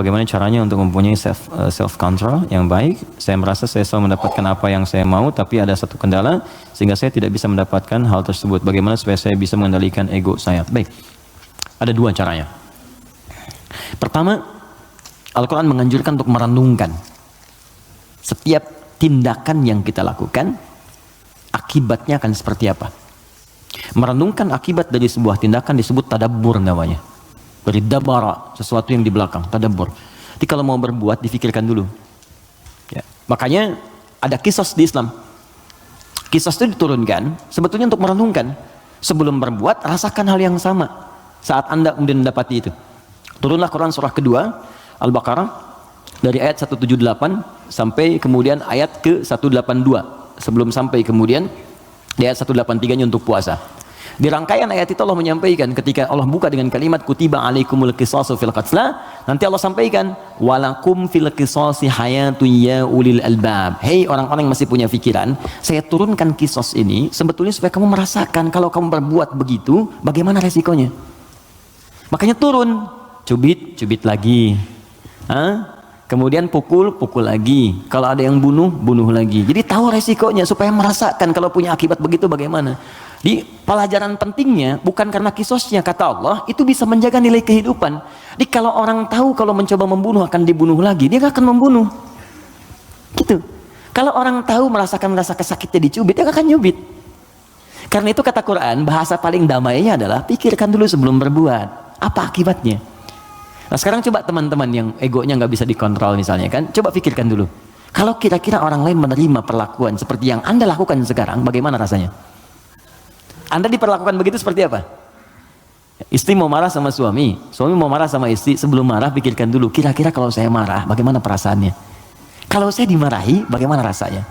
Bagaimana caranya untuk mempunyai self control yang baik? Saya merasa saya selalu mendapatkan apa yang saya mau, tapi ada satu kendala sehingga saya tidak bisa mendapatkan hal tersebut. Bagaimana supaya saya bisa mengendalikan ego saya? Baik, ada dua caranya. Pertama, Al-Quran menganjurkan untuk merenungkan setiap tindakan yang kita lakukan, akibatnya akan seperti apa. Merenungkan akibat dari sebuah tindakan disebut tadabbur namanya. Dari dabara, sesuatu yang di belakang, tadabbur. Jadi kalau mau berbuat, difikirkan dulu. Ya. Makanya ada kisos di Islam. Kisos itu diturunkan sebetulnya untuk merenungkan. Sebelum berbuat, rasakan hal yang sama saat Anda kemudian mendapati itu. Turunlah Quran surah kedua, Al-Baqarah, dari ayat 178 sampai kemudian ayat ke 182. Sebelum sampai kemudian di ayat 183-nya untuk puasa. Di rangkaian ayat itu Allah menyampaikan ketika Allah buka dengan kalimat kutiba alaikumul qisasu fil qatla, nanti Allah sampaikan walakum fil qisasi hayatun ya ulil albab. Hei orang-orang yang masih punya pikiran, saya turunkan kisos ini sebetulnya supaya kamu merasakan kalau kamu berbuat begitu bagaimana resikonya. Makanya turun, cubit lagi. Kemudian pukul lagi. Kalau ada yang bunuh lagi. Jadi tahu resikonya supaya merasakan kalau punya akibat begitu bagaimana. Di pelajaran pentingnya bukan karena kisosnya, kata Allah itu bisa menjaga nilai kehidupan. Jadi kalau orang tahu kalau mencoba membunuh akan dibunuh lagi, dia gak akan membunuh. Gitu. Kalau orang tahu merasakan rasa kesakitnya dicubit, dia gak akan nyubit. Karena itu kata Quran, bahasa paling damainya adalah pikirkan dulu sebelum berbuat. Apa akibatnya? Nah sekarang coba teman-teman yang egonya nggak bisa dikontrol misalnya kan, coba pikirkan dulu. Kalau kira-kira orang lain menerima perlakuan seperti yang Anda lakukan sekarang, bagaimana rasanya? Anda diperlakukan begitu seperti apa? Istri mau marah sama suami mau marah sama istri, sebelum marah pikirkan dulu, kira-kira kalau saya marah, bagaimana perasaannya? Kalau saya dimarahi, bagaimana rasanya?